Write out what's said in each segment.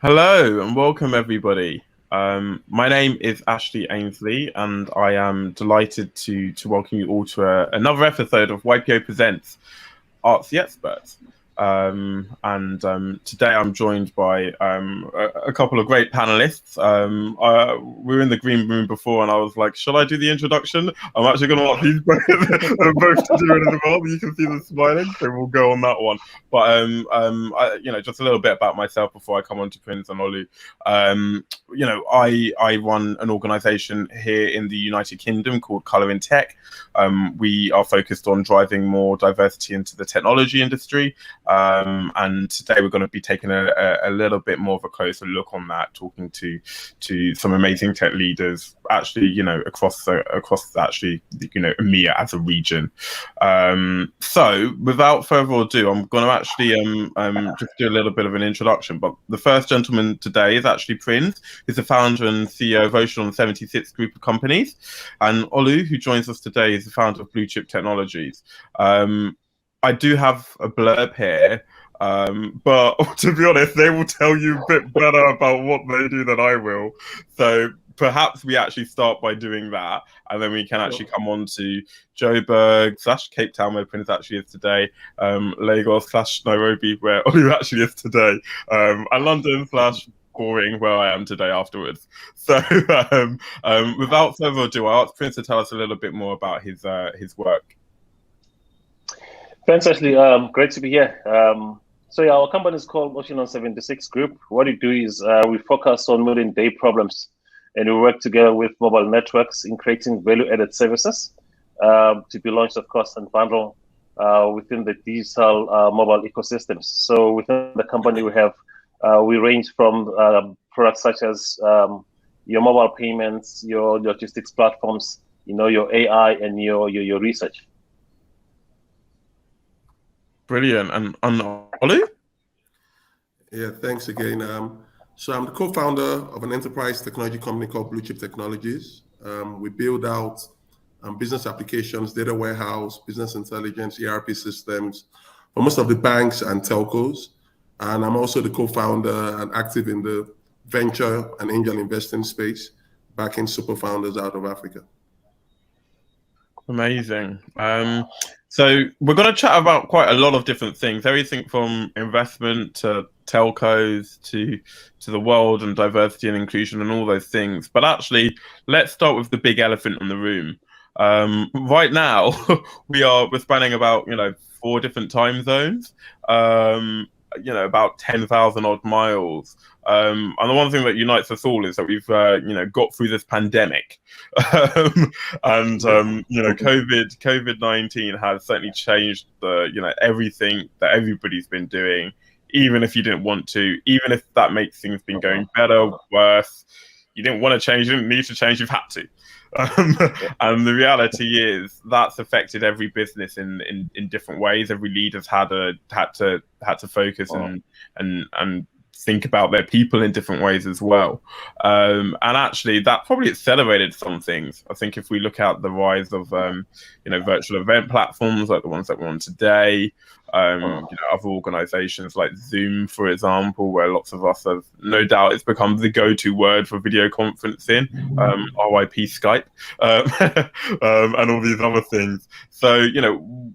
Hello and welcome everybody. My name is Ashley Ainsley, and I am delighted to welcome you all to another episode of YPO Presents Arts the Experts. And today I'm joined by a couple of great panelists. We were in the green room before, and I was like, "Shall I do the introduction?" I'm actually going to ask these both, both to do it as well. You can see them smiling, so we'll go on that one. But just a little bit about myself before I come on to Prince and Olu. I run an organisation here in the United Kingdom called Colour in Tech. We are focused on driving more diversity into the technology industry. And today we're going to be taking a little bit more of a closer look on that, talking to some amazing tech leaders, actually, across actually, EMEA as a region. So without further ado, I'm going to actually just do a little bit of an introduction. But the first gentleman today is actually Prince, who's the founder and CEO of Ocean 76 Group of Companies, and Olu, who joins us today, is the founder of Blue Chip Technologies. I do have a blurb here, but to be honest, they will tell you a bit better about what they do than I will. So perhaps we actually start by doing that, and then we can actually come on to Joburg / Cape Town, where Prince actually is today, Lagos / Nairobi, where Olu actually is today, and London / Boring, where I am today afterwards. So without further ado, I'll ask Prince to tell us a little bit more about his work. Thanks, Ashley. Great to be here. Our company is called Ocean 76 Group. What we do is we focus on modern day problems, and we work together with mobile networks in creating value-added services to be launched, of course, and bundled within the digital mobile ecosystems. So within the company, we range from products such as your mobile payments, your logistics platforms, your AI, and your research. Brilliant. And Olu? Yeah, thanks again. So I'm the co-founder of an enterprise technology company called Blue Chip Technologies. We build out business applications, data warehouse, business intelligence, ERP systems for most of the banks and telcos. And I'm also the co-founder and active in the venture and angel investing space, backing super founders out of Africa. Amazing. So we're going to chat about quite a lot of different things, everything from investment to telcos to the world and diversity and inclusion and all those things. But actually, let's start with the big elephant in the room. Right now, we're spanning about 4 different time zones. About 10,000 odd miles. And the one thing that unites us all is that we've, got through this pandemic. COVID-19 has certainly changed everything that everybody's been doing, even if you didn't want to, even if that makes things been going better, worse. You didn't want to change, you didn't need to change, you've had to. And the reality is that's affected every business in different ways. Every leader's had to focus and think about their people in different ways as well. And actually that probably accelerated some things. I think if we look at the rise of virtual event platforms like the ones that we're on today, other organizations like Zoom, for example, where lots of us have, no doubt, it's become the go-to word for video conferencing, RIP Skype, and all these other things. So,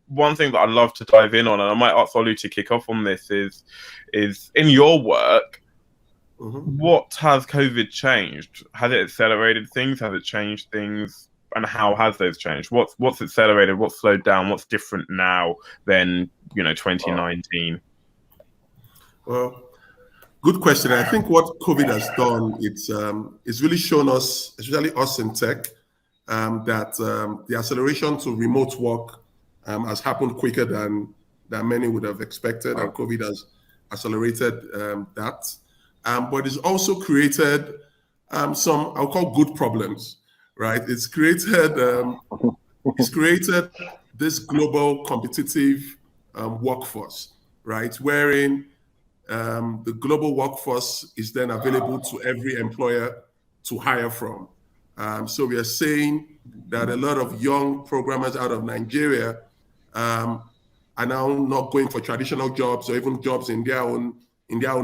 one thing that I'd love to dive in on, and I might ask Olu to kick off on this, is in your work, what has COVID changed? Has it accelerated things? Has it changed things? And how has those changed? What's accelerated? What's slowed down? What's different now than 2019? Well, good question. I think what COVID has done, it's really shown us, especially us in tech, that the acceleration to remote work has happened quicker than many would have expected, and COVID has accelerated that. But it's also created some, I'll call, good problems. Right, it's created this global competitive workforce, right, wherein the global workforce is then available to every employer to hire from. So we are saying that a lot of young programmers out of Nigeria are now not going for traditional jobs or even jobs in their own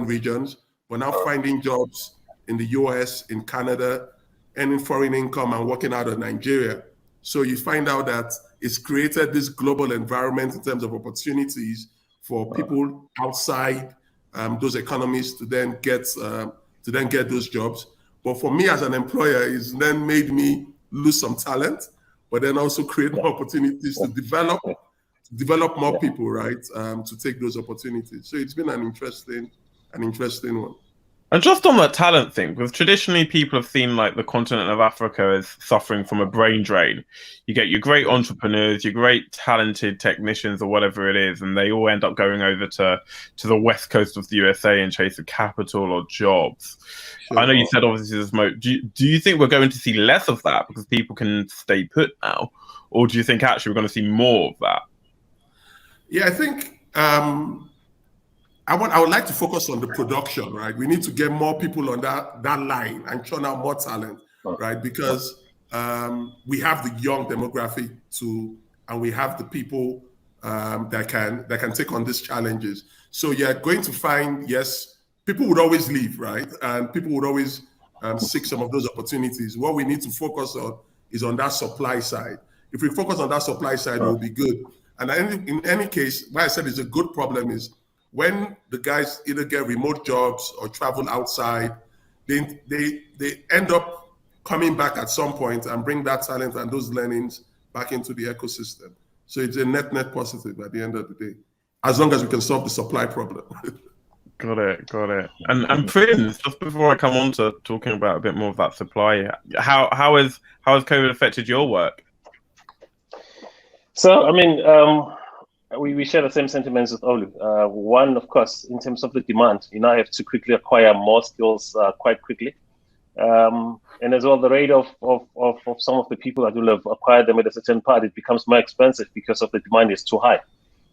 regions, but now finding jobs in the US, in Canada, and in foreign income and working out of Nigeria. So you find out that it's created this global environment in terms of opportunities for people outside those economies to then get those jobs. But for me as an employer, it's then made me lose some talent, but then also create more opportunities to develop more people, right? To take those opportunities. So it's been an interesting one. And just on that talent thing, because traditionally people have seen like the continent of Africa as suffering from a brain drain. You get your great entrepreneurs, your great talented technicians or whatever it is, and they all end up going over to the west coast of the USA in chase of capital or jobs. Sure. I know you said obviously there's do you think we're going to see less of that because people can stay put now? Or do you think actually we're going to see more of that? Yeah, I think I would like to focus on the production, right? We need to get more people on that line and churn out more talent, right? Because we have the young demographic and we have the people that can take on these challenges. So you're going to find, yes, people would always leave, right? And people would always seek some of those opportunities. What we need to focus on is on that supply side. If we focus on that supply side, we'll be good. And in any case, what I said is a good problem is when the guys either get remote jobs or travel outside, they end up coming back at some point and bring that talent and those learnings back into the ecosystem. So it's a net positive at the end of the day, as long as we can solve the supply problem. Got it. And Prince, just before I come on to talking about a bit more of that supply, how has COVID affected your work? So, I mean, we share the same sentiments with Olu. One, of course, in terms of the demand, you now have to quickly acquire more skills quite quickly. And as well, the rate of some of the people that will have acquired them at a certain part, it becomes more expensive because of the demand is too high.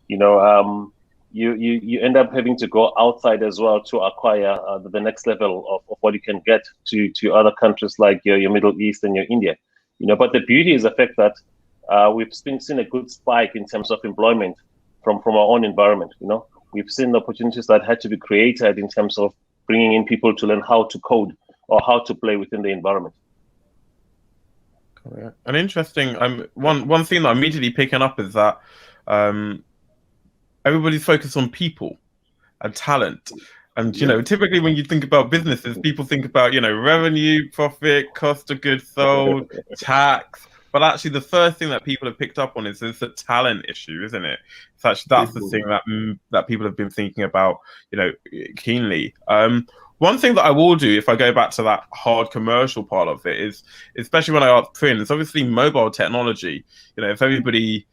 You know, you end up having to go outside as well to acquire the next level of what you can get to other countries like your Middle East and your India. You know, but the beauty is the fact that we've seen a good spike in terms of employment from our own environment. You know, we've seen opportunities that had to be created in terms of bringing in people to learn how to code or how to play within the environment. And interesting, one thing that I'm immediately picking up is that everybody's focused on people and talent. And, you know, typically when you think about businesses, people think about, you know, revenue, profit, cost of goods sold, tax. But actually, the first thing that people have picked up on is the talent issue, isn't it? That's the thing that people have been thinking about, you know, keenly. One thing that I will do, if I go back to that hard commercial part of it, is especially when I ask Prince, obviously mobile technology. You know, if everybody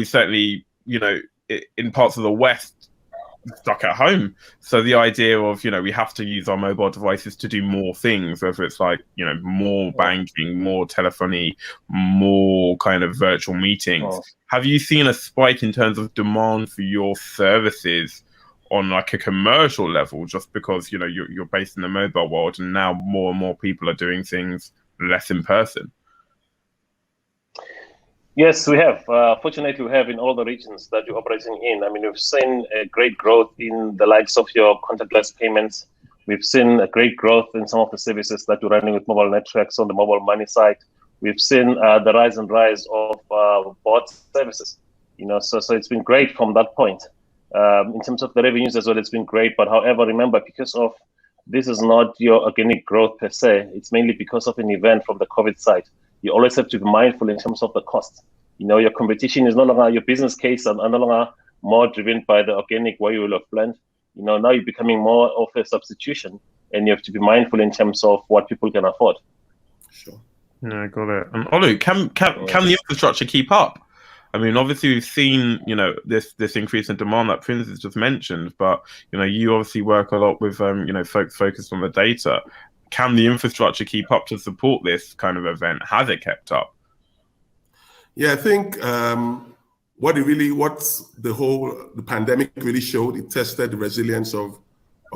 certainly, you know, in parts of the West, stuck at home. So the idea of, you know, we have to use our mobile devices to do more things, whether it's like, you know, more banking, more telephony, more kind of virtual meetings. Have you seen a spike in terms of demand for your services on like a commercial level, just because, you know, you're based in the mobile world and now more and more people are doing things less in person? Yes, we have. Fortunately, we have in all the regions that you're operating in. I mean, we've seen a great growth in the likes of your contactless payments. We've seen a great growth in some of the services that we're running with mobile networks on the mobile money side. We've seen the rise of bot services. You know, so it's been great from that point. In terms of the revenues as well, it's been great. But however, remember, because of this is not your organic growth per se, it's mainly because of an event from the COVID side. You always have to be mindful in terms of the cost. You know, your competition is no longer, your business case are no longer more driven by the organic way you will have planned. You know, now you're becoming more of a substitution, and you have to be mindful in terms of what people can afford. Sure. Yeah, got it. And Olu, can the infrastructure keep up? I mean, obviously we've seen, you know, this increase in demand that Prince has just mentioned, but, you know, you obviously work a lot with, you know, folks focused on the data. Can the infrastructure keep up to support this kind of event? Has it kept up? Yeah, I think what the pandemic really showed, it tested the resilience of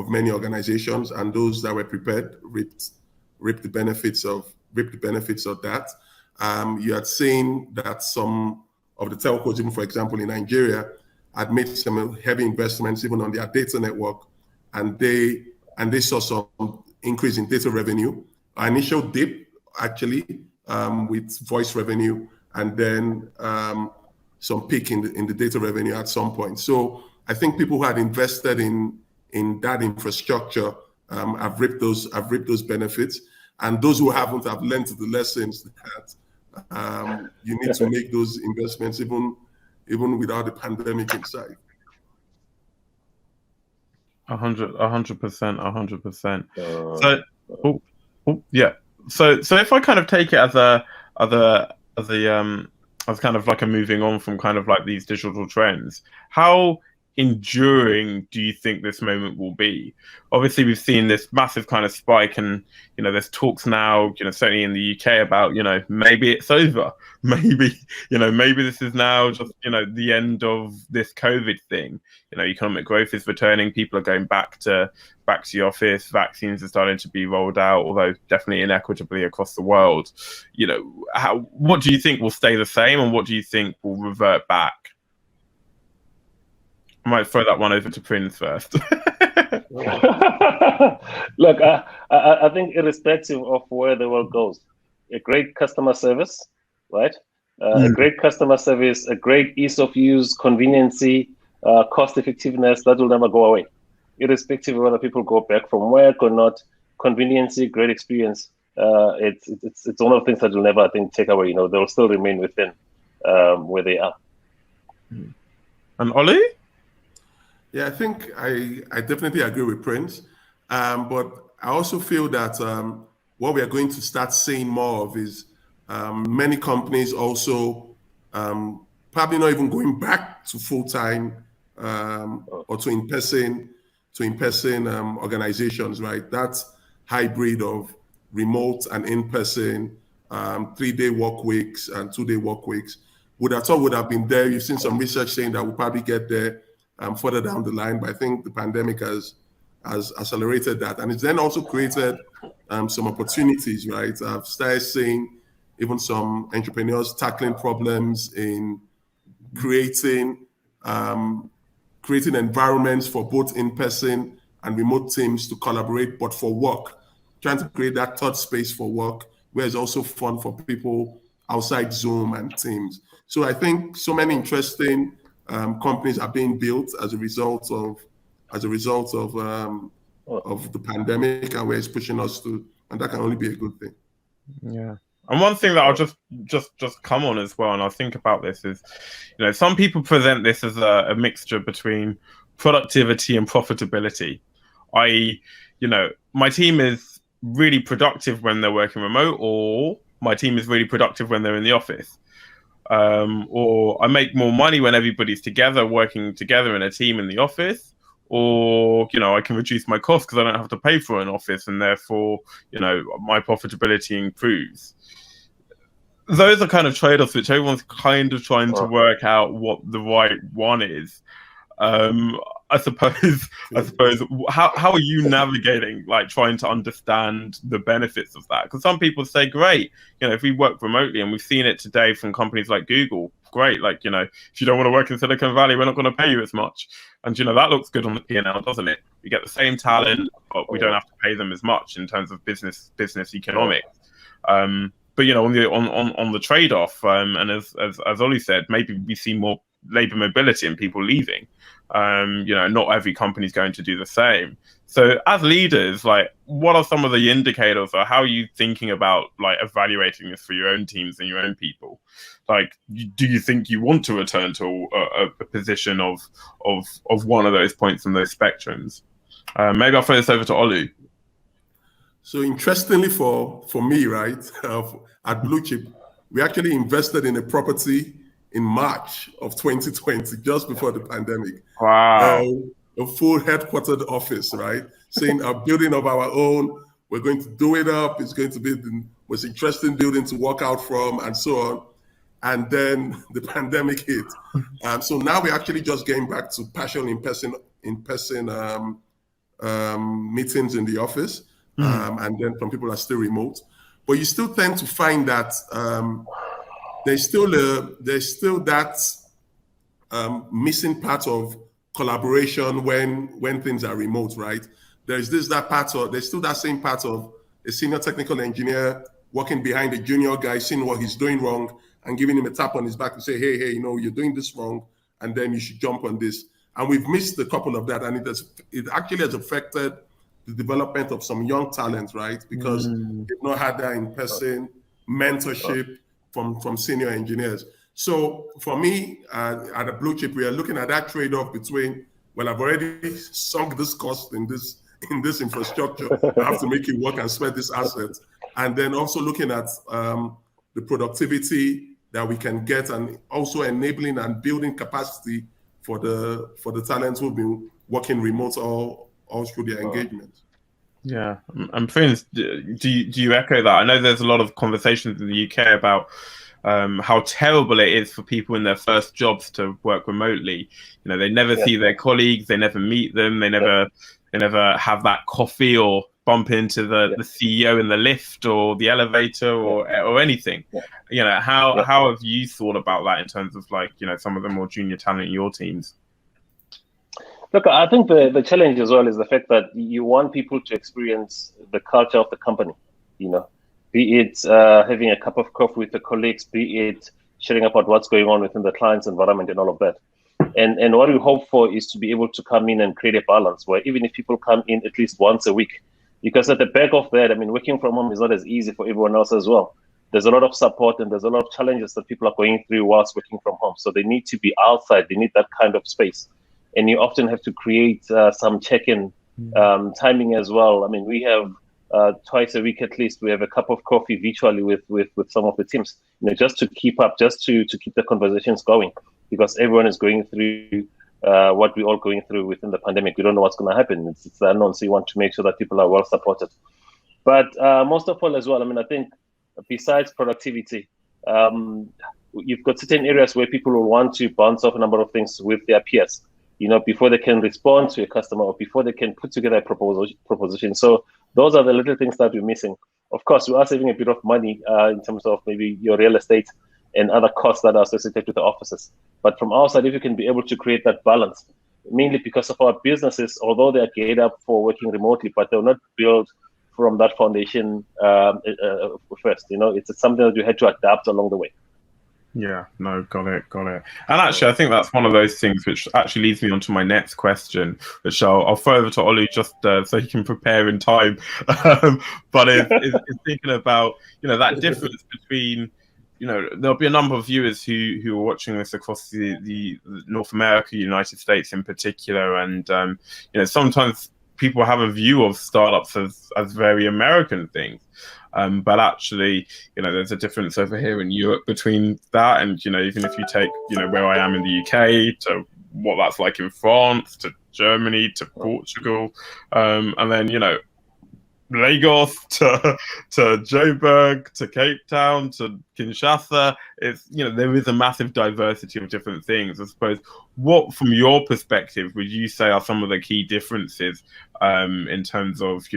many organizations, and those that were prepared reaped the benefits of that. You had seen that some of the telcos, even for example in Nigeria, had made some heavy investments even on their data network, and they and they saw some increase in data revenue. Our initial dip, actually, with voice revenue, and then some peak in the data revenue at some point. So I think people who had invested in that infrastructure have reaped those benefits, and those who haven't have learned the lessons that you need to make those investments even without the pandemic inside. 100%. Yeah. So if I kind of take it as kind of like a moving on from kind of like these digital trends, how enduring do you think this moment will be? Obviously, we've seen this massive kind of spike, and there's talks now, certainly in the UK about, maybe it's over, maybe this is now just the end of this COVID thing. Economic growth is returning, people are going back to the office, vaccines are starting to be rolled out, although definitely inequitably across the world. What do you think will stay the same, and what do you think will revert back? I might throw that one over to Prince first. Look, I think irrespective of where the world goes, a great customer service, right? A great customer service, a great ease of use, conveniency, cost effectiveness, that will never go away. Irrespective of whether people go back from work or not, conveniency, great experience. It's one of the things that will never, I think, take away. They'll still remain within where they are. And Ollie? Yeah, I think I definitely agree with Prince, but I also feel that what we are going to start seeing more of is many companies also probably not even going back to full-time or to in-person organizations, right? That hybrid of remote and in-person, 3-day work weeks and 2-day work weeks would have been there. You've seen some research saying that we'll probably get there further down the line, but I think the pandemic has accelerated that, and it's then also created some opportunities, right? I've started seeing even some entrepreneurs tackling problems in creating environments for both in-person and remote teams to collaborate, but for work, trying to create that third space for work where it's also fun for people outside Zoom and Teams. So I think so many interesting companies are being built as a result of the pandemic and where it's pushing us to, and that can only be a good thing. Yeah. And one thing that I'll just come on as well, and I'll think about this is, some people present this as a mixture between productivity and profitability. I.e., my team is really productive when they're working remote, or my team is really productive when they're in the office. Or I make more money when everybody's together, working together in a team in the office, or I can reduce my costs because I don't have to pay for an office, and therefore my profitability improves. Those are kind of trade-offs which everyone's kind of trying to work out what the right one is. I suppose how are you navigating, like, trying to understand the benefits of that? Because some people say, great, if we work remotely, and we've seen it today from companies like Google, great, like, if you don't want to work in Silicon Valley, we're not going to pay you as much. And that looks good on the P&L, doesn't it? We get the same talent, but we don't have to pay them as much in terms of business economics. But on the trade-off, and as Ollie said, maybe we see more labor mobility and people leaving. Not every company is going to do the same. So as leaders, like, what are some of the indicators, or how are you thinking about, like, evaluating this for your own teams and your own people? Like, do you think you want to return to a position of one of those points on those spectrums? Maybe I'll throw this over to Olu. So interestingly for me, right, at Blue Chip, we actually invested in a property in March of 2020, just before the pandemic. Wow. A full headquartered office, right? Saying a building of our own, we're going to do it up. It's going to be the most interesting building to walk out from, and so on. And then the pandemic hit. So now we're actually just getting back to partial in-person meetings in the office. And then some people are still remote. But you still tend to find that there's still that missing part of collaboration when things are remote, right? there's that part of, there's still that same part of a senior technical engineer working behind a junior guy, seeing what he's doing wrong and giving him a tap on his back to say, hey, you're doing this wrong, and then you should jump on this. And we've missed a couple of that, and it actually has affected the development of some young talent, right? Because they've not had that in-person mentorship from senior engineers. So for me, at a blue chip, we are looking at that trade-off between, well, I've already sunk this cost in this infrastructure. I have to make it work and spread this asset. And then also looking at the productivity that we can get, and also enabling and building capacity for the talents who've been working remote all through their engagement. Yeah, and friends, do you echo that? I know there's a lot of conversations in the UK about how terrible it is for people in their first jobs to work remotely. They never see their colleagues, they never meet them, they never have that coffee or bump into the CEO in the lift or the elevator or anything. How have you thought about that in terms of some of the more junior talent in your teams? Look, I think the challenge as well is the fact that you want people to experience the culture of the company, be it having a cup of coffee with the colleagues, be it sharing about what's going on within the client's environment and all of that. And what we hope for is to be able to come in and create a balance where even if people come in at least once a week, because at the back of that, working from home is not as easy for everyone else as well. There's a lot of support and there's a lot of challenges that people are going through whilst working from home. So they need to be outside. They need that kind of space. And you often have to create some check-in timing as well. We have twice a week at least, we have a cup of coffee virtually with some of the teams, just to keep up, just to keep the conversations going, because everyone is going through what we're all going through within the pandemic. We don't know what's going to happen. It's the unknown, so you want to make sure that people are well supported. But most of all as well, I think besides productivity, you've got certain areas where people will want to bounce off a number of things with their peers, before they can respond to a customer or before they can put together a proposition. So those are the little things that we're missing. Of course, we are saving a bit of money in terms of maybe your real estate and other costs that are associated with the offices. But from our side, if you can be able to create that balance, mainly because of our businesses, although they are geared up for working remotely, but they're not built from that foundation first. It's something that you had to adapt along the way. Yeah, no, got it. And actually, I think that's one of those things which actually leads me on to my next question, which I'll throw over to Olu just so he can prepare in time. But it's thinking about, that difference between, there'll be a number of viewers who are watching this across the North America, United States in particular. And, sometimes people have a view of startups as very American things. But actually, there's a difference over here in Europe between that and, even if you take, where I am in the UK to what that's like in France, to Germany, to Portugal, and then, Lagos to Joburg, to Cape Town, to Kinshasa. It's, there is a massive diversity of different things. I suppose, what, from your perspective, would you say are some of the key differences in terms of,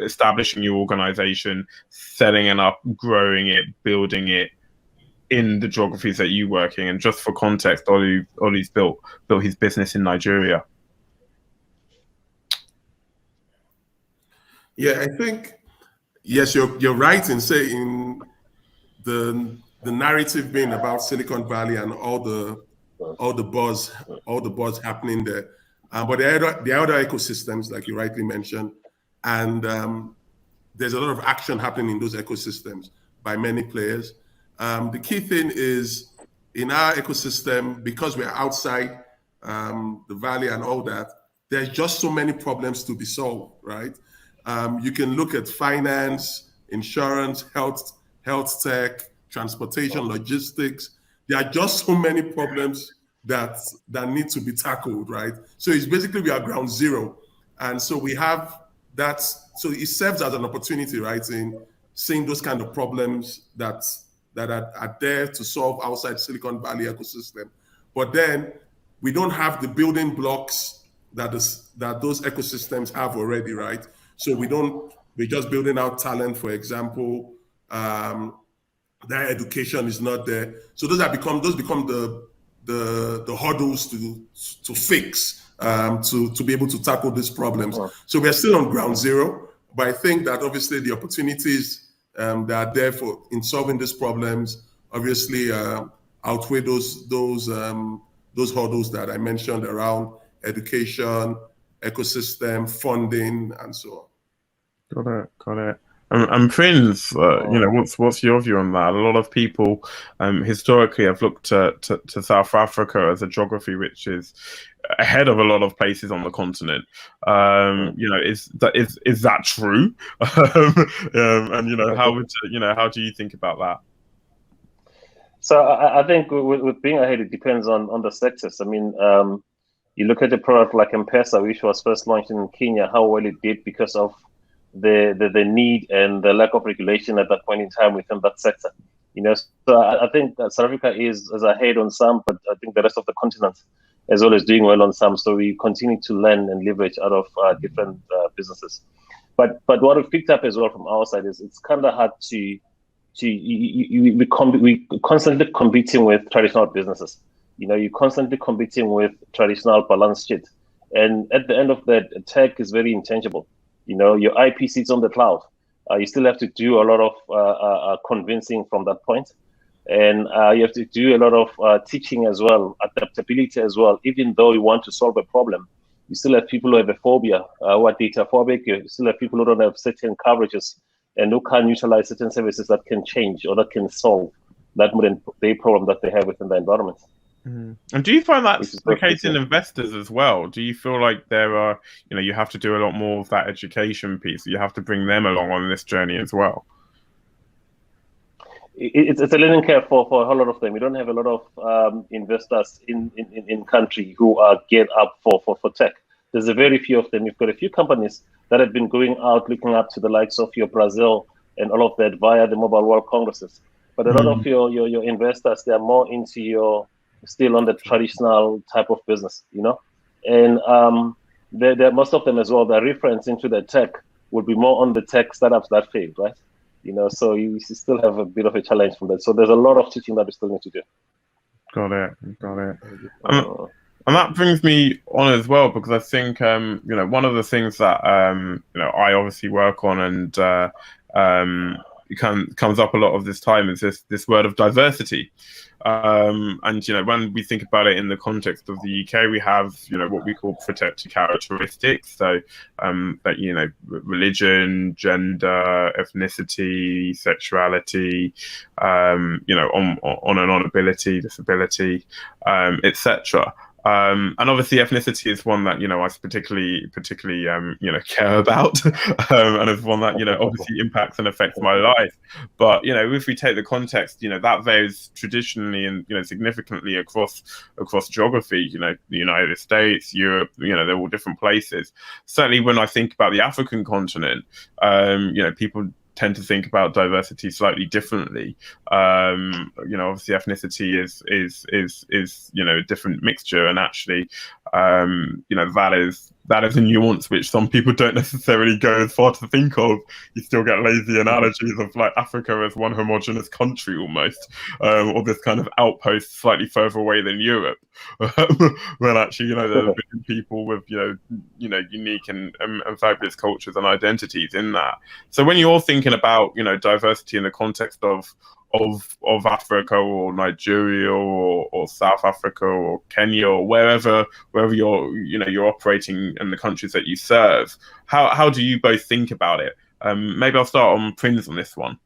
establishing your organization, setting it up, growing it, building it in the geographies that you work in? And just for context, Olu's built his business in Nigeria. Yeah, I think, yes, you're right in saying the narrative being about Silicon Valley and all the buzz happening there. But there are other ecosystems, like you rightly mentioned, and there's a lot of action happening in those ecosystems by many players. The key thing is, in our ecosystem, because we're outside the valley and all that, there's just so many problems to be solved, right? You can look at finance, insurance, health tech, transportation, logistics. There are just so many problems that need to be tackled, right? So it's basically we are ground zero. And so we have that, so it serves as an opportunity, right, in seeing those kind of problems that are there to solve outside Silicon Valley ecosystem. But then we don't have the building blocks that those ecosystems have already, right? So we're just building out talent, for example. Their education is not there. So those become the hurdles to fix to be able to tackle these problems. So we're still on ground zero, but I think that obviously the opportunities that are there in solving these problems obviously outweigh those hurdles that I mentioned around education, ecosystem, funding, and so on. Got it. And Prince, what's your view on that? A lot of people historically have looked to South Africa as a geography which is ahead of a lot of places on the continent. Is that true? How do you think about that? So I think with being ahead, it depends on the sectors. I mean, you look at a product like M-Pesa, which was first launched in Kenya, how well it did because of the need and the lack of regulation at that point in time within that sector. So I think that South Africa is ahead on some, but I think the rest of the continent as well is doing well on some. So we continue to learn and leverage out of different businesses. But what we've picked up as well from our side is it's kind of hard we constantly competing with traditional businesses. You're constantly competing with traditional balance sheet. And at the end of that, tech is very intangible. Your IP sits on the cloud. You still have to do a lot of convincing from that point. And you have to do a lot of teaching as well, adaptability as well. Even though you want to solve a problem, you still have people who have a phobia, who are data phobic. You still have people who don't have certain coverages and who can't utilize certain services that can change or that can solve that modern day problem that they have within the environment. And do you find that's the case in investors as well? Do you feel like there are, you have to do a lot more of that education piece? You have to bring them along on this journey as well? It's a learning curve for a whole lot of them. We don't have a lot of investors in country who are geared up for tech. There's a very few of them. You've got a few companies that have been going out, looking up to the likes of your Brazil and all of that via the Mobile World Congresses. But a lot of your investors, they are more into still on the traditional type of business, and most of them as well, the reference into the tech would be more on the tech startups that failed, right? So you still have a bit of a challenge from that. So there's a lot of teaching that we still need to do. Got it. And that brings me on as well, because I think, one of the things that, I obviously work on and comes up a lot of this time is this word of diversity. And when we think about it in the context of the UK, we have what we call protected characteristics. So that religion, gender, ethnicity, sexuality, on and on, ability, disability, etc. And obviously ethnicity is one that I particularly care about, and it's one that obviously impacts and affects my life. But if we take the context, that varies traditionally and significantly across geography. The United States, Europe, they're all different places. Certainly, when I think about the African continent, people tend to think about diversity slightly differently. Obviously ethnicity is a different mixture, and actually that is a nuance which some people don't necessarily go as far to think of. You still get lazy analogies of like Africa as one homogenous country almost, or this kind of outpost slightly further away than Europe, when actually there have been people with unique and fabulous cultures and identities in that. So when you're thinking about diversity in the context of Africa or Nigeria or South Africa or Kenya or wherever you're operating in the countries that you serve, how do you both think about it? Maybe I'll start on Prince on this one.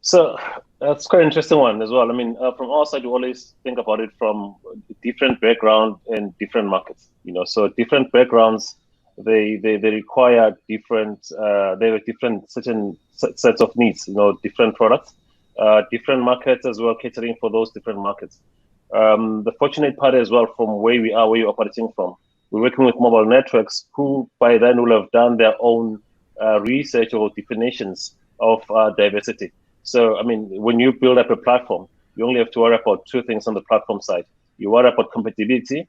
So that's quite an interesting one as well. I mean, from our side, we always think about it from different background and different markets. So different backgrounds, they require different. They have different certain sets of needs. Different products, different markets as well, catering for those different markets. The fortunate part as well, from where we are, where you're operating from, we're working with mobile networks who by then will have done their own research or definitions of diversity. So, I mean, when you build up a platform, you only have to worry about two things on the platform side. You worry about compatibility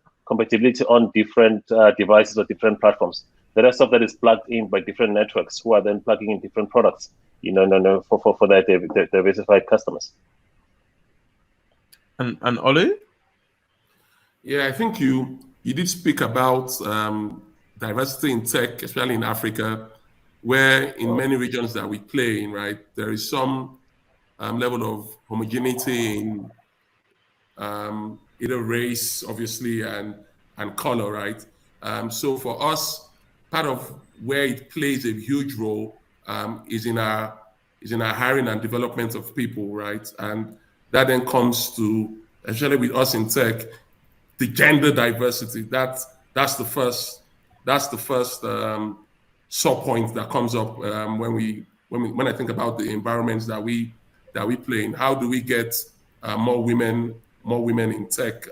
on different devices or different platforms. The rest of that is plugged in by different networks who are then plugging in different products, for their diversified customers. And Olu? Yeah, I think you did speak about diversity in tech, especially in Africa, where in many regions that we play in, right, there is some level of homogeneity in either race, obviously, and color, right? So for us, part of where it plays a huge role is in our hiring and development of people, right? And that then comes to, especially with us in tech, the gender diversity. That's the first sub point that comes up when I think about the environments that we play in. How do we get more women in tech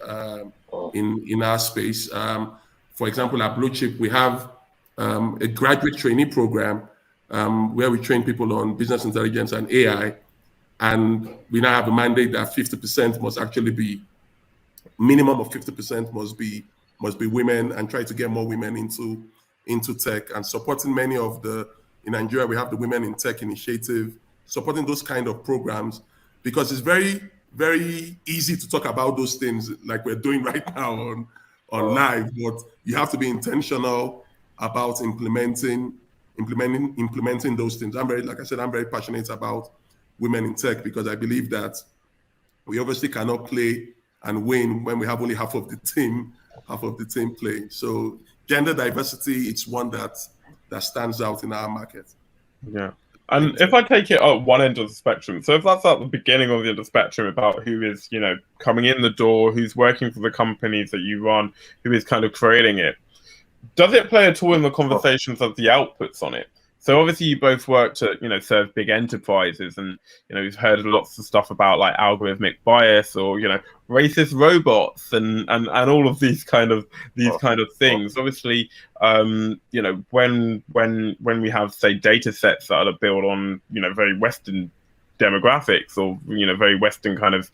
in our space? For example, at Blue Chip, we have a graduate trainee program where we train people on business intelligence and AI, and we now have a mandate that 50% must actually be minimum of 50% must be women, and try to get more women into tech, and supporting many of the in Nigeria we have the Women in Tech initiative, supporting those kind of programs, because it's very, very easy to talk about those things like we're doing right now on live, but you have to be intentional about implementing those things. Like I said, I'm very passionate about women in tech, because I believe that we obviously cannot play and win when we have only half of the team playing. So gender diversity, it's one that stands out in our market. Yeah. And if I take it at one end of the spectrum, so if that's at the beginning of the end of the spectrum about who is, coming in the door, who's working for the companies that you run, who is kind of creating it, does it play at all in the conversations of the outputs on it? So obviously you both work to, serve big enterprises, and, we've heard lots of stuff about like algorithmic bias or, racist robots and all of these kind of things. Obviously, when we have, say, data sets that are built on, very Western demographics or, very Western kind of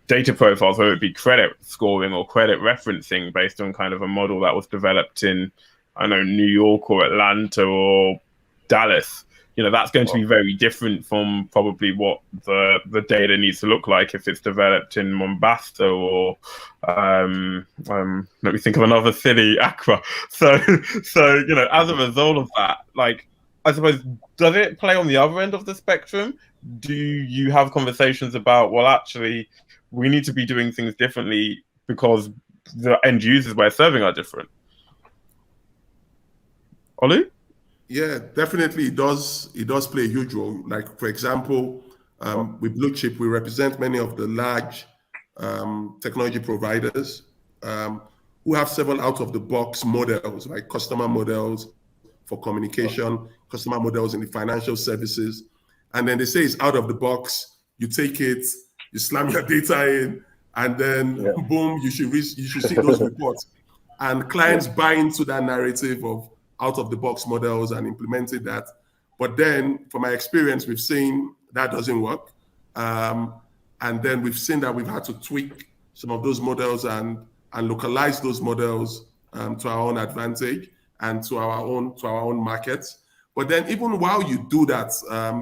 data profiles, whether it be credit scoring or credit referencing based on kind of a model that was developed in, I don't know, New York or Atlanta or Dallas, that's going to be very different from probably what the data needs to look like if it's developed in Mombasa or let me think of another city, Accra. So as a result of that, like, I suppose, does it play on the other end of the spectrum? Do you have conversations about, well, actually, we need to be doing things differently because the end users we're serving are different? Olu? Yeah, definitely it does play a huge role. Like, for example, with Blue Chip, we represent many of the large technology providers who have several out-of-the-box models, like customer models for communication, customer models in the financial services. And then they say it's out of the box. You take it, you slam your data in, and then boom, you should see those reports. And clients buy into that narrative of out-of-the-box models and implemented that. But then, from my experience, we've seen that doesn't work. And then we've seen that we've had to tweak some of those models and localize those models to our own advantage and to our own markets. But then, even while you do that,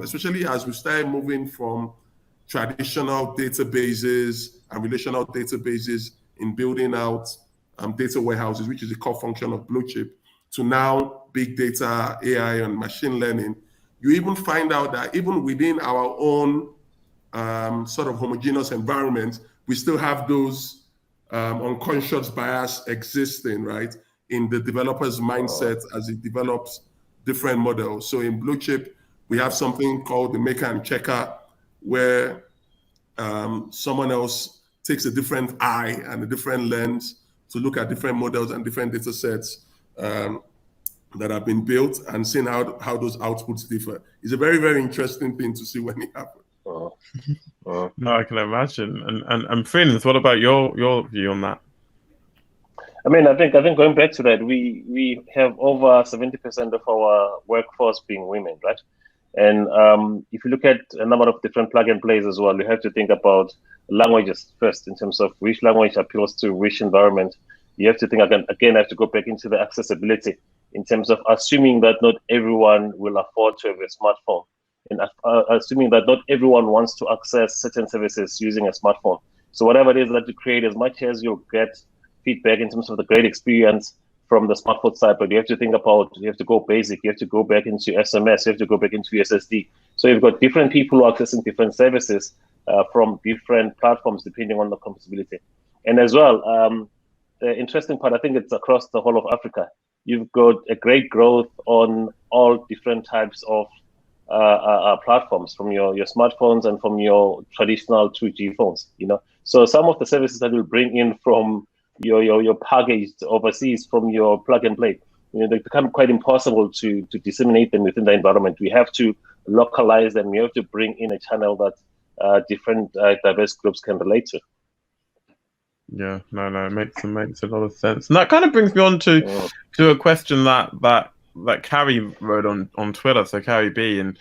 especially as we start moving from traditional databases and relational databases in building out data warehouses, which is the core function of Blue Chip, to now big data, AI, and machine learning, you even find out that even within our own sort of homogeneous environment, we still have those unconscious bias existing, right, in the developer's mindset as it develops different models. So in Blue Chip, we have something called the maker and checker, where someone else takes a different eye and a different lens to look at different models and different data sets that have been built, and seeing how those outputs differ. It's a very, very interesting thing to see when it happens. No, I can imagine. And Prince, what about your view on that? I mean, I think going back to that, we have over 70% of our workforce being women, right? And if you look at a number of different plug and plays as well, you have to think about languages first in terms of which language appeals to which environment. You have to think again, I have to go back into the accessibility in terms of assuming that not everyone will afford to have a smartphone, and assuming that not everyone wants to access certain services using a smartphone. So whatever it is that you create, as much as you get feedback in terms of the great experience from the smartphone side, but you have to think about, you have to go basic, you have to go back into SMS, you have to go back into SSD. So you've got different people accessing different services from different platforms depending on the compatibility. And as well, the interesting part, I think it's across the whole of Africa. You've got a great growth on all different types of platforms, from your smartphones and from your traditional 2G phones. So some of the services that will bring in from your packaged overseas from your plug and play, they become quite impossible to disseminate them within the environment. We have to localize them. We have to bring in a channel that different diverse groups can relate to. Yeah, no, it makes a lot of sense. And that kind of brings me on to a question that Carrie wrote on Twitter. So Carrie B, and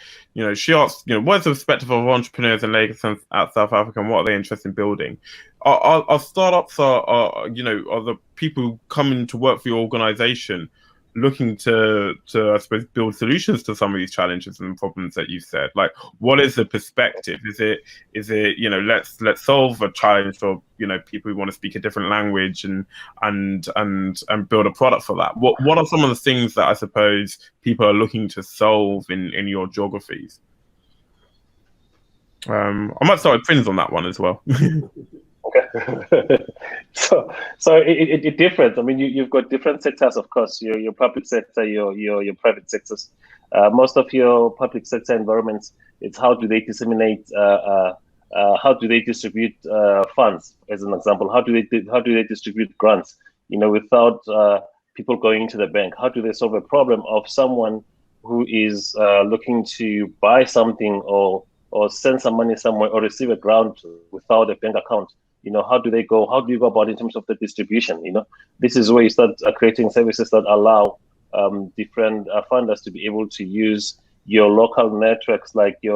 she asked, what's the perspective of entrepreneurs in Lagos and at South Africa, and what are they interested in building? Our startups are the people who come in to work for your organization looking to I suppose build solutions to some of these challenges and problems that you said? Like, what is the perspective? Is it let's solve a challenge for people who want to speak a different language and build a product for that? What are some of the things that I suppose people are looking to solve in your geographies? I might start with Prince on that one as well. Okay. so it differs. I mean, you've got different sectors, of course. Your public sector, your private sectors. Most of your public sector environments, it's how do they disseminate, how do they distribute funds, as an example. How do they distribute grants? Without people going to the bank. How do they solve a problem of someone who is looking to buy something or send some money somewhere or receive a grant without a bank account? How do you go about in terms of the distribution? This is where you start creating services that allow different funders to be able to use your local networks, like we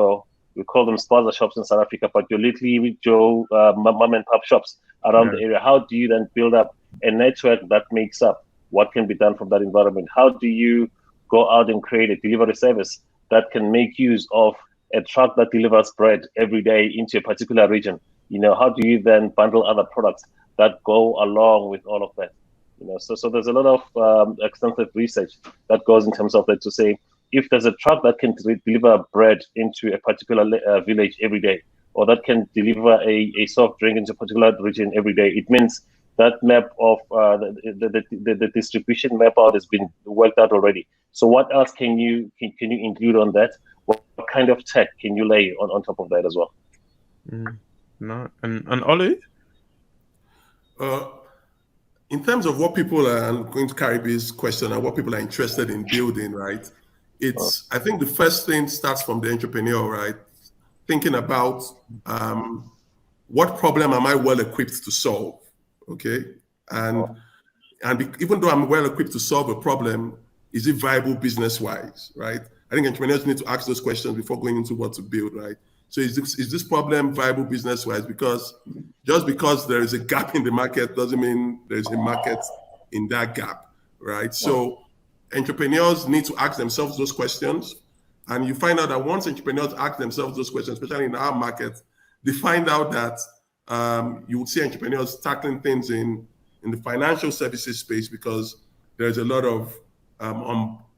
call them spaza shops in South Africa, but your little Joe mom and pop shops around the area. How do you then build up a network that makes up what can be done from that environment? How do you go out and create a delivery service that can make use of a truck that delivers bread every day into a particular region? How do you then bundle other products that go along with all of that? So there's a lot of extensive research that goes in terms of that, to say, if there's a truck that can deliver bread into a particular village every day, or that can deliver a soft drink into a particular region every day, it means that map of the distribution map out has been worked out already. So what else can you include on that? What kind of tech can you lay on top of that as well? No, and Olu? In terms of what people are going to carry this question and what people are interested in building, right? I think the first thing starts from the entrepreneur, right? Thinking about what problem am I well equipped to solve, okay? And even though I'm well equipped to solve a problem, is it viable business-wise, right? I think entrepreneurs need to ask those questions before going into what to build, right? So is this problem viable business-wise? Because just because there is a gap in the market doesn't mean there's a market in that gap, right? So entrepreneurs need to ask themselves those questions. And you find out that once entrepreneurs ask themselves those questions, especially in our market, they find out that you would see entrepreneurs tackling things in the financial services space, because there's a lot of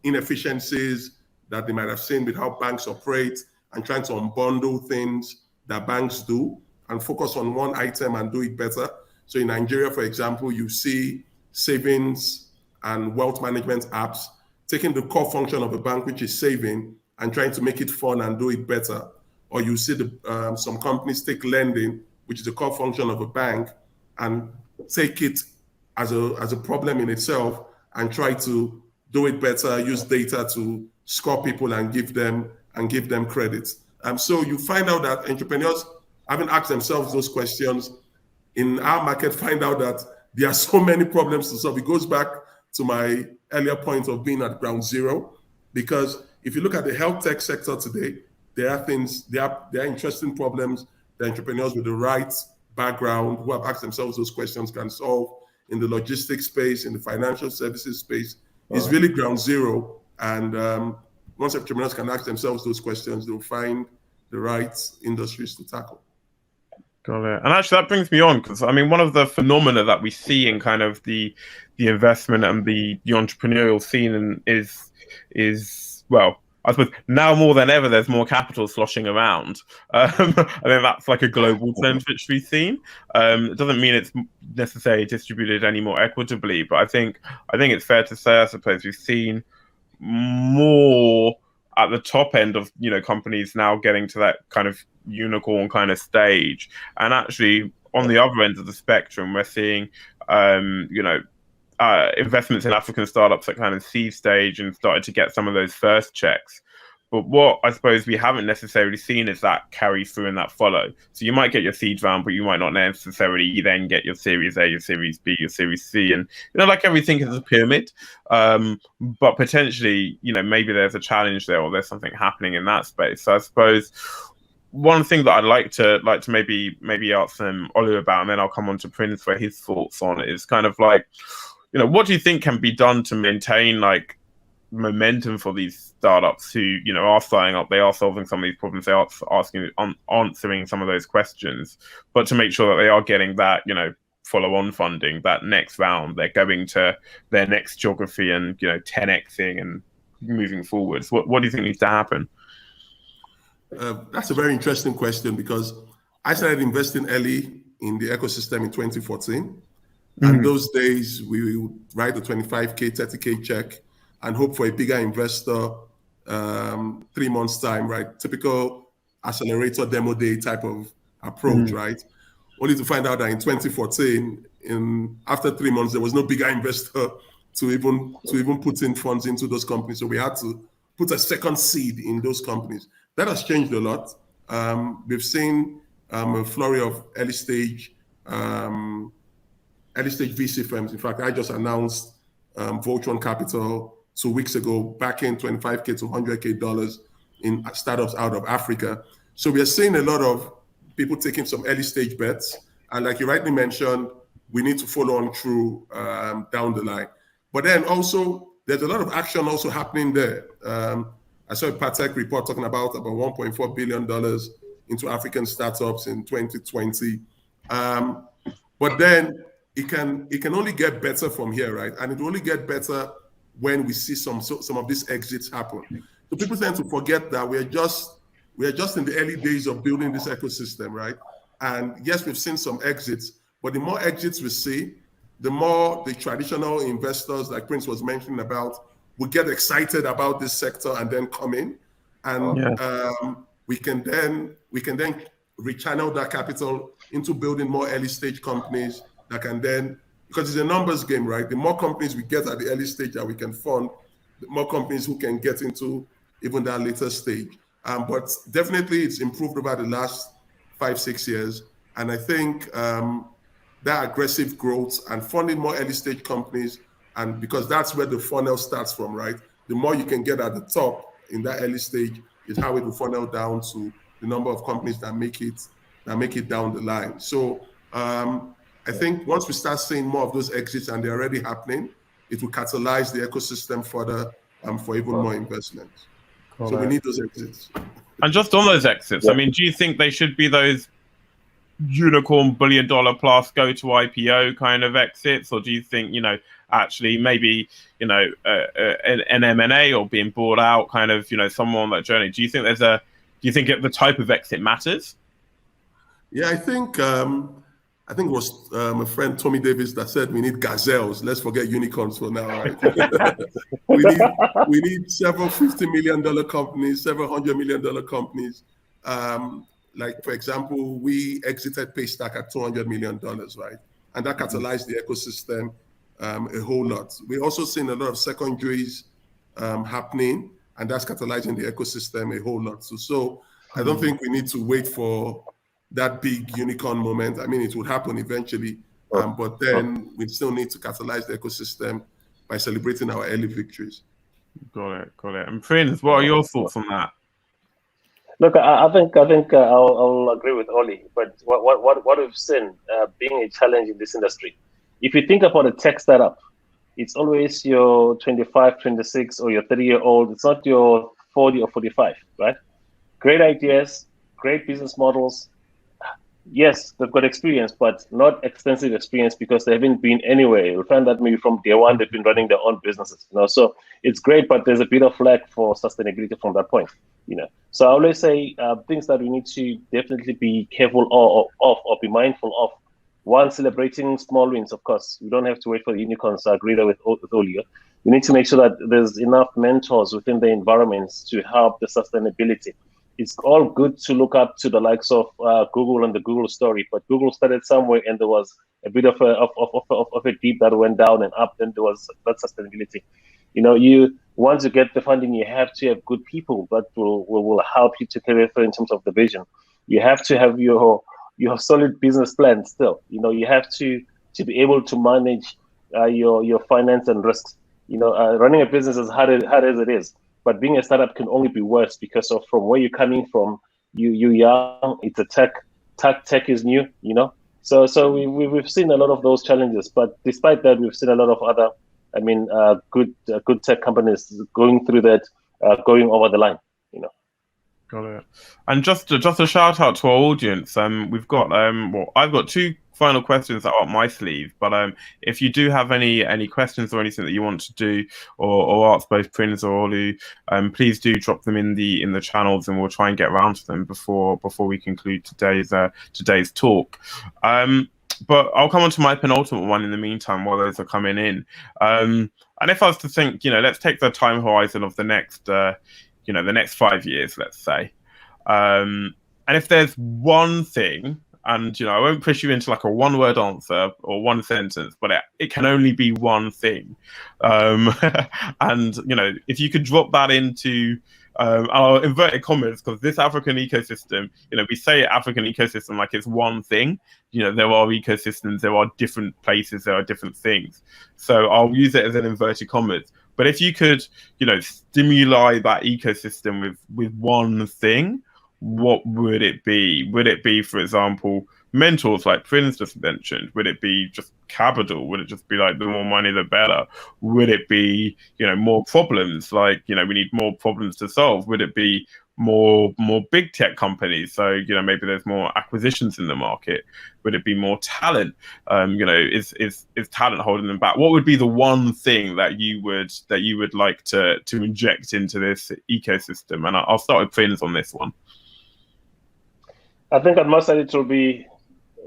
inefficiencies that they might have seen with how banks operate, and trying to unbundle things that banks do and focus on one item and do it better. So in Nigeria, for example, you see savings and wealth management apps taking the core function of a bank, which is saving, and trying to make it fun and do it better. Or you see some companies take lending, which is the core function of a bank, and take it as a problem in itself and try to do it better, use data to score people and give them credits. So you find out that entrepreneurs haven't asked themselves those questions. In our market, find out that there are so many problems to solve. It goes back to my earlier point of being at ground zero, because if you look at the health tech sector today, there are interesting problems that entrepreneurs with the right background who have asked themselves those questions can solve. In the logistics space, in the financial services space, is really ground zero. And once entrepreneurs can ask themselves those questions, they'll find the right industries to tackle. Got it. And actually, that brings me on because I mean, one of the phenomena that we see in kind of the investment and the entrepreneurial scene is well, I suppose now more than ever, there's more capital sloshing around. I think that's like a global trend which we've seen. It doesn't mean it's necessarily distributed any more equitably, but I think it's fair to say, I suppose, we've seen more at the top end of companies now getting to that kind of unicorn kind of stage, and actually on the other end of the spectrum, we're seeing investments in African startups at kind of seed stage and started to get some of those first checks. But what I suppose we haven't necessarily seen is that carry through and that follow. So you might get your seed round, but you might not necessarily then get your Series A, your Series B, your Series C, and like everything is a pyramid. But potentially, maybe there's a challenge there, or there's something happening in that space. So I suppose one thing that I'd like to maybe ask Olu about, and then I'll come on to Prince for his thoughts on it, is kind of like, what do you think can be done to maintain like momentum for these startups who are starting up, they are solving some of these problems, they are answering some of those questions, but to make sure that they are getting that follow-on funding, that next round, they're going to their next geography and 10xing and moving forwards. What do you think needs to happen? That's a very interesting question, because I started investing early in the ecosystem in 2014. And those days we would write a 25K, 30K check and hope for a bigger investor 3 months time, right? Typical accelerator demo day type of approach, right? Only to find out that in 2014, after 3 months, there was no bigger investor to even put in funds into those companies. So we had to put a second seed in those companies. That has changed a lot. We've seen a flurry of early stage VC firms. In fact, I just announced Voltron Capital 2 weeks ago, back in $25K to $100K in startups out of Africa. So we are seeing a lot of people taking some early stage bets. And like you rightly mentioned, we need to follow on through down the line. But then also, there's a lot of action also happening there. I saw a Patek report talking about $1.4 billion into African startups in 2020. But then it can only get better from here, right? And it will only get better when we see some of these exits happen. So people tend to forget that we are just in the early days of building this ecosystem, right? And yes, we've seen some exits, but the more exits we see, the more the traditional investors, like Prince was mentioning about, will get excited about this sector and then come in, and we can then rechannel that capital into building more early stage companies that can then, because it's a numbers game, right? The more companies we get at the early stage that we can fund, the more companies who can get into even that later stage. But definitely it's improved over the last 5-6 years. And I think that aggressive growth and funding more early stage companies, and because that's where the funnel starts from, right? The more you can get at the top in that early stage is how it will funnel down to the number of companies that make it down the line. So I think once we start seeing more of those exits, and they're already happening, it will catalyze the ecosystem further for even more investment. So we need those exits. And just on those exits, I mean, do you think they should be those unicorn $1 billion plus go to IPO kind of exits, or do you think actually maybe an M&A or being bought out kind of somewhere on that journey? Do you think the type of exit matters? Yeah, I think it was my friend Tommy Davis that said we need gazelles. Let's forget unicorns for now, right? we need several $50 million companies, several $100 million companies. Like, for example, we exited Paystack at $200 million, right? And that catalyzed the ecosystem a whole lot. We also seen a lot of secondaries happening, and that's catalyzing the ecosystem a whole lot. So I don't think we need to wait for that big unicorn moment. I mean, it would happen eventually, but then we still need to catalyze the ecosystem by celebrating our early victories. Got it. And Prince, what are your thoughts on that? Look, I think I'll agree with Oli, but what we've seen being a challenge in this industry, if you think about a tech startup, it's always your 25, 26, or your 30-year-old. It's not your 40 or 45, right? Great ideas, great business models. yes, they've got experience, but not extensive experience because they haven't been anywhere. You'll find that maybe from day one they've been running their own businesses. So it's great, but there's a bit of lack for sustainability from that point. So I always say things that we need to definitely be careful of or be mindful of. One, celebrating small wins. Of course, we don't have to wait for the unicorns. I agree with Olio. We need to make sure that there's enough mentors within the environments to help the sustainability. It's all good to look up to the likes of Google and the Google story, but Google started somewhere and there was a bit of a deep that went down and up, then there was that sustainability. You once you get the funding, you have to have good people that will help you to carry through in terms of the vision. You have to have your solid business plan still. You have to be able to manage your finance and risks. Running a business is hard as it is. But being a startup can only be worse because of from where you're coming from. You young, it's a tech is new, So we've seen a lot of those challenges. But despite that, we've seen a lot of other, good tech companies going through that, going over the line, Got it. And just a shout out to our audience. We've got I've got two final questions that are up my sleeve. But if you do have any questions or anything that you want to do or ask both Prince or Olu, please do drop them in the channels, and we'll try and get around to them before we conclude today's talk. But I'll come on to my penultimate one in the meantime while those are coming in. And if I was to think, let's take the time horizon of the next the next 5 years, let's say. And if there's one thing, and I won't push you into like a one-word answer or one sentence, but it can only be one thing. And if you could drop that into our inverted commas, because this African ecosystem, we say African ecosystem like it's one thing. There are ecosystems, there are different places, there are different things. So I'll use it as an inverted commas. But if you could, stimulate that ecosystem with one thing, what would it be? Would it be, for example, mentors like Prince just mentioned? Would it be just capital? Would it just be like the more money, the better? Would it be, more problems? Like, we need more problems to solve. Would it be more big tech companies? So, maybe there's more acquisitions in the market. Would it be more talent? Is talent holding them back? What would be the one thing that you would like to inject into this ecosystem? And I'll start with Prince on this one. I think on my side it will be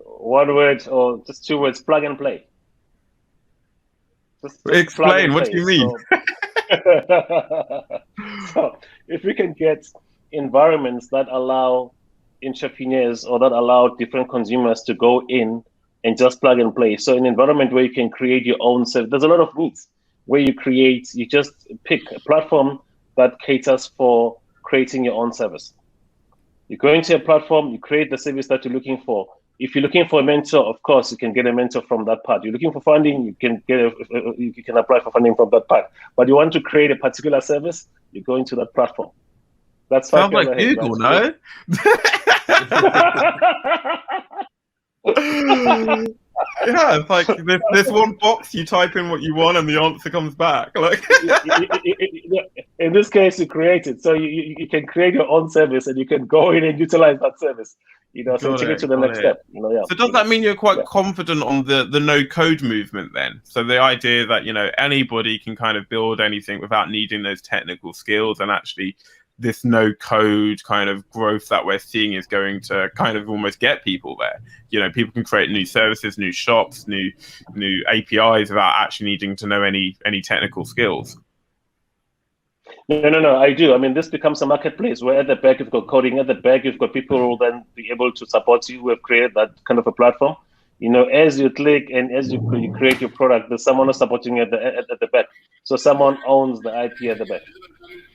one word or just two words: plug and play. Just explain. What do you mean? So if we can get environments that allow entrepreneurs or that allow different consumers to go in and just plug and play. So an environment where you can create your own service. There's a lot of needs where you just pick a platform that caters for creating your own service. You go into a platform, you create the service that you're looking for. If you're looking for a mentor, of course, you can get a mentor from that part. You're looking for funding, you can apply for funding from that part. But you want to create a particular service, you go into that platform. That's sounds like Google, no? Yeah, it's like this one box, you type in what you want and the answer comes back. Like in this case, you create it. So you can create your own service and you can go in and utilize that service. So take it to the next step. So does that mean you're quite confident on the no code movement then? So the idea that anybody can kind of build anything without needing those technical skills, and actually this no code kind of growth that we're seeing is going to kind of almost get people there. People can create new services, new shops, new APIs without actually needing to know any technical skills. No, I do. I mean, this becomes a marketplace where at the back you've got coding, at the back you've got people who will then be able to support you. We've created that kind of a platform. As you click and as you create your product, there's someone who's supporting you at the back. So someone owns the IP at the back.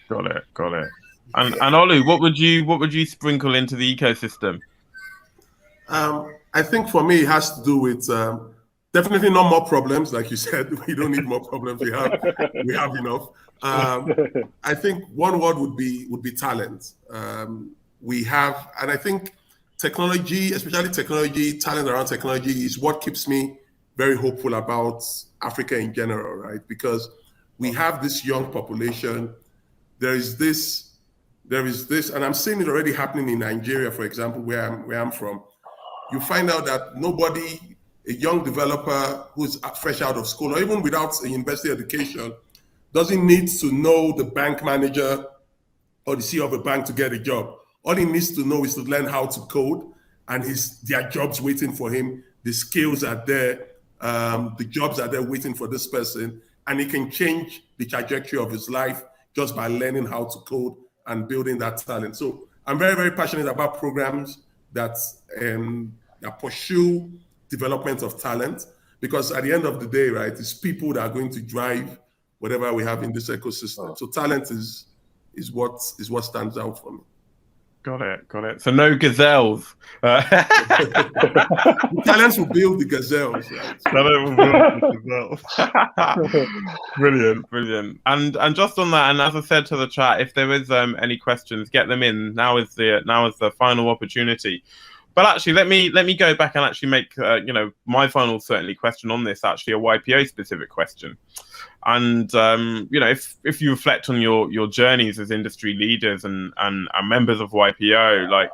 Got it. And Olu, what would you sprinkle into the ecosystem? I think for me it has to do with definitely not more problems, like you said. We don't need more problems. We have enough. I think one word would be talent. We have, and I think technology, especially technology, talent around technology is what keeps me very hopeful about Africa in general, right? Because we have this young population. There is this, and I'm seeing it already happening in Nigeria, for example, where I'm from. you find out that a young developer who's fresh out of school or even without a university education doesn't need to know the bank manager or the CEO of a bank to get a job. All he needs to know is to learn how to code, and there are jobs waiting for him. The skills are there. The jobs are there waiting for this person, and he can change the trajectory of his life just by learning how to code and building that talent. So I'm very, very passionate about programs that pursue development of talent, because at the end of the day, right, it's people that are going to drive whatever we have in this ecosystem. So talent is what stands out for me. Got it. So no gazelles. Talents will build the gazelles. Right? Talent will build the gazelles. Brilliant. And just on that, and as I said to the chat, if there is any questions, get them in. Now is the final opportunity. But actually, let me go back and actually make my final certainly question on this actually a YPO specific question. And if you reflect on your journeys as industry leaders and members of YPO, like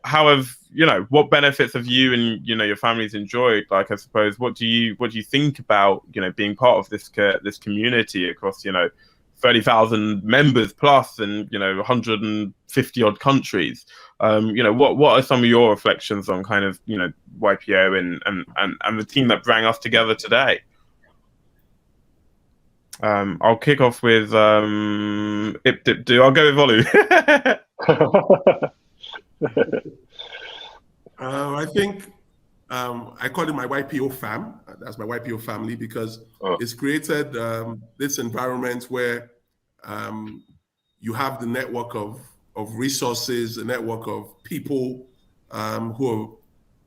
how have what benefits have you and your families enjoyed? Like, I suppose, what do you think about being part of this community across 30,000 members plus and 150 odd countries? What are some of your reflections on kind of YPO and the team that bring us together today? I'll kick off with Ip Dip Do. I'll go with Olu. I think I call it my YPO fam. That's my YPO family, because it's created this environment where you have the network of resources, a network of people who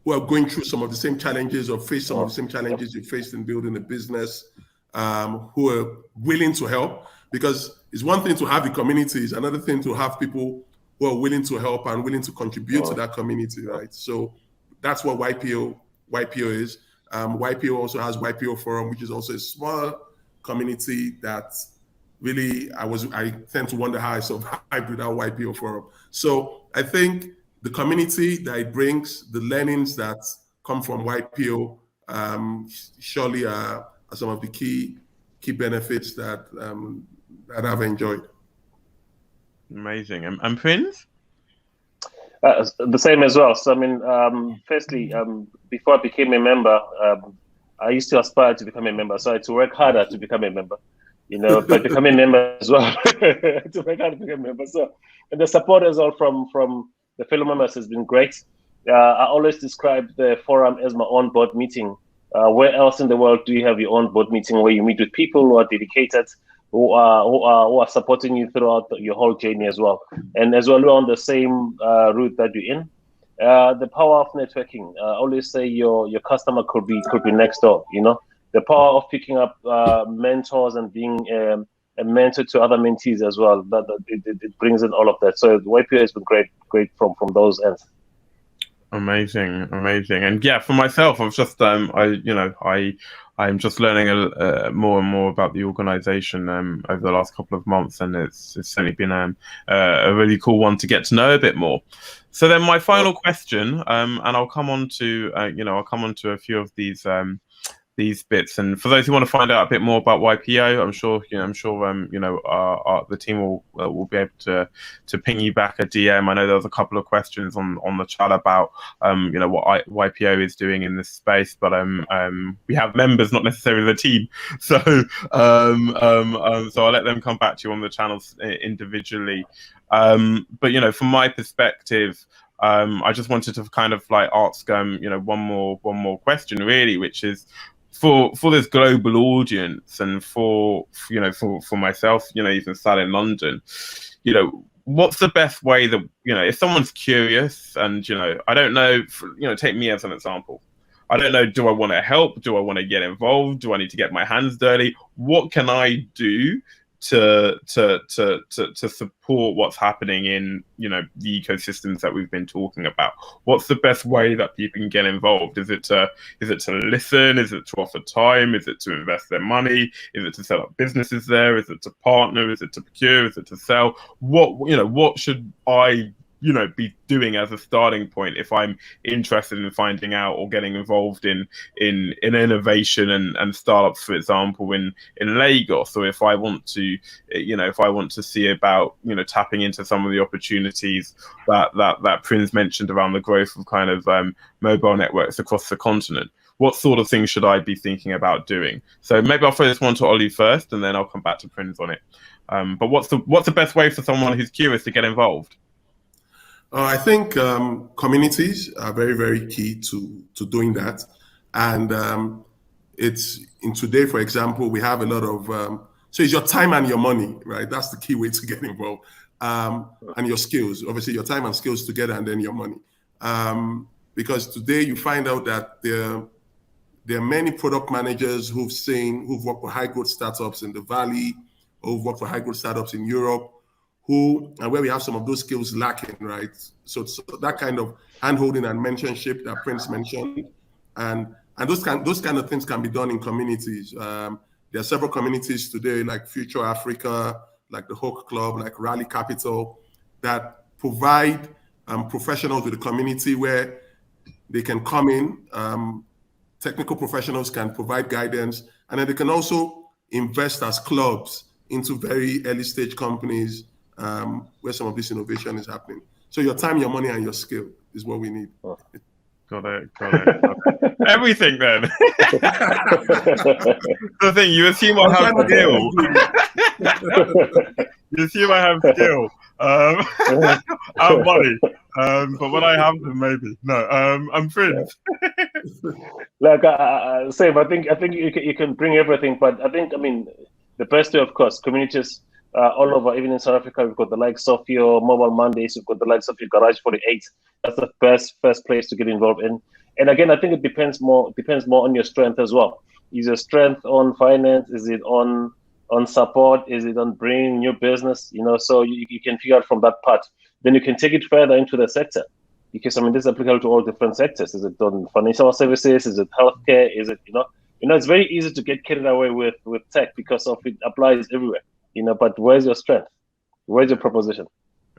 are going through some of the same challenges or face some of the same challenges you faced in building a business, who are willing to help. Because it's one thing to have the community, it's another thing to have people who are willing to help and willing to contribute to that community, right? So that's what YPO is. YPO also has YPO Forum, which is also a small community that really I tend to wonder how I survived without YPO Forum. So I think the community that it brings, the learnings that come from YPO, surely are some of the key benefits that I've enjoyed. Amazing. And Prince? The same as well. So I mean, firstly, before I became a member, I used to aspire to become a member. So I had to work harder to become a member. But becoming a member as well, to work hard to become a member. So and the support as well from the fellow members has been great. I always describe the forum as my own board meeting. Where else in the world do you have your own board meeting where you meet with people who are dedicated, who are supporting you throughout your whole journey as well, and as well we're on the same route that you're in. The power of networking. I always say your customer could be next door. The power of picking up mentors and being a mentor to other mentees as well. That it brings in all of that. So the YPO has been great from those ends. Amazing. And yeah, for myself, I've just I'm just learning more and more about the organization over the last couple of months, and it's certainly been a really cool one to get to know a bit more. So then my final question, and I'll come on to a few of these bits. And for those who want to find out a bit more about YPO, I'm sure the team will be able to ping you back a DM. I know there was a couple of questions on the chat about what YPO is doing in this space, but we have members, not necessarily the team. So so I'll let them come back to you on the channels individually. But from my perspective, I just wanted to kind of like ask one more question really, which is for this global audience and for myself, even sat in London, what's the best way that if someone's curious and I don't know, take me as an example. I don't know, do I want to help? Do I want to get involved? Do I need to get my hands dirty? What can I do to support what's happening in the ecosystems that we've been talking about? What's the best way that people can get involved? Is it to listen? Is it to offer time? Is it to invest their money? Is it to set up businesses there? Is it to partner? Is it to procure? Is it to sell? What should I be doing as a starting point if I'm interested in finding out or getting involved in innovation and startups, for example, in Lagos, or if I want to see about tapping into some of the opportunities that Prince mentioned around the growth of kind of mobile networks across the continent. What sort of things should I be thinking about doing? So maybe I'll throw this one to Ollie first, and then I'll come back to Prince on it. But what's the best way for someone who's curious to get involved? I think communities are very, very key to doing that. And it's in today, for example, we have a lot of, so it's your time and your money, right? That's the key way to get involved. And your skills, obviously your time and skills together, and then your money. Because today you find out that there are many product managers who've worked for high growth startups in the Valley, who've worked for high growth startups in Europe, and where we have some of those skills lacking, right? So that kind of hand-holding and mentorship that Prince mentioned, and those kind of things can be done in communities. There are several communities today, like Future Africa, like the Hoke Club, like Rally Capital, that provide professionals with the community where they can come in. Technical professionals can provide guidance, and then they can also invest as clubs into very early stage companies where some of this innovation is happening. So your time, your money, and your skill is what we need. Got it. Everything then. The thing, you assume I have skill. You assume I have skill. I have money. But when I have them, maybe. No, I'm Prince. Like, same. I think you can bring everything, but I mean, the best way, of course, communities all over, even in South Africa, we've got the likes of your Mobile Mondays, we've got the likes of your Garage 48. That's the first place to get involved in. And again, I think it depends more on your strength as well. Is your strength on finance? Is it on support? Is it on bringing new business? So you can figure out from that part. Then you can take it further into the sector, because I mean, this is applicable to all different sectors. Is it on financial services? Is it healthcare? Is it it's very easy to get carried away with tech because of it applies everywhere. But where's your strength? Where's your proposition?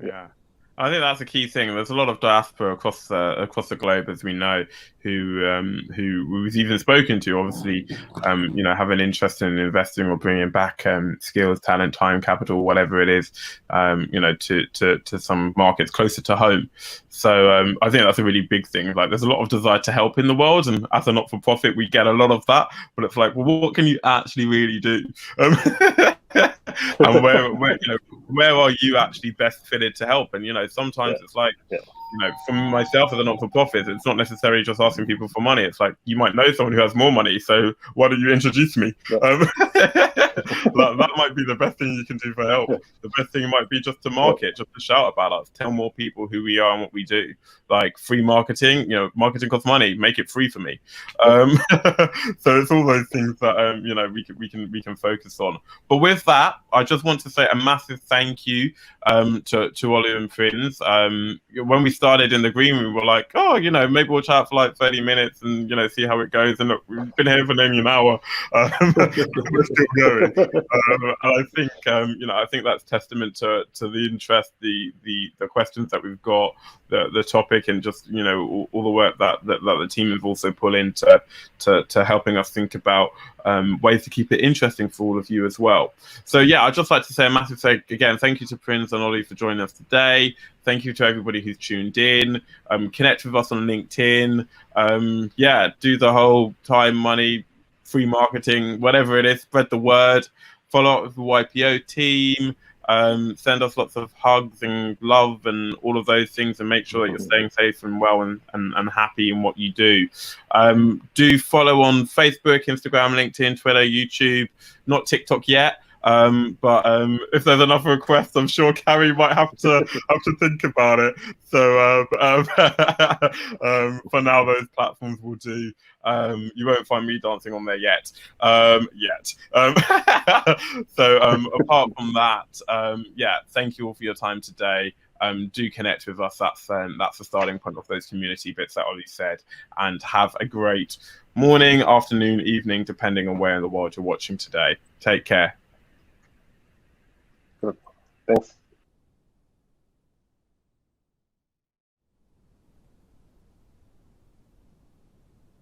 Yeah, I think that's a key thing. There's a lot of diaspora across the globe, as we know, who we've even spoken to, obviously, have an interest in investing or bringing back skills, talent, time, capital, whatever it is, to some markets closer to home. So I think that's a really big thing. Like, there's a lot of desire to help in the world, and as a not-for-profit, we get a lot of that. But it's like, well, what can you actually really do? And where are you actually best fitted to help? And sometimes it's like, for myself as a not-for-profit, it's not necessarily just asking people for money. It's like, you might know someone who has more money, so why don't you introduce me? That might be the best thing you can do for help. The best thing might be just to market, just to shout about us, tell more people who we are and what we do. Like, free marketing, marketing costs money, make it free for me. So it's all those things that we can focus on. But with that, I just want to say a massive thank you to Ollie and Prince. When we started in the green room, we were like, maybe we'll chat for like 30 minutes and see how it goes. And look, we've been here for nearly an hour. We're still going. And I think I think that's testament to the interest, the questions that we've got, the topic, and just all the work that the team have also put into to helping us think about ways to keep it interesting for all of you as well. So yeah, I'd just like to say a massive thank you to Prince and Ollie for joining us today. Thank you to everybody who's tuned in. Connect with us on LinkedIn. Do the whole time, money, free marketing, whatever it is, spread the word. Follow up with the YPO team. Send us lots of hugs and love and all of those things, and make sure that you're staying safe and well and happy in what you do. Do follow on Facebook, Instagram, LinkedIn, Twitter, YouTube, not TikTok yet. But if there's enough requests, I'm sure Carrie might have to think about it. So for now, those platforms will do. You won't find me dancing on there yet. So apart from that, thank you all for your time today. Do connect with us. That's the starting point of those community bits that Ollie said. And have a great morning, afternoon, evening, depending on where in the world you're watching today. Take care. Thanks.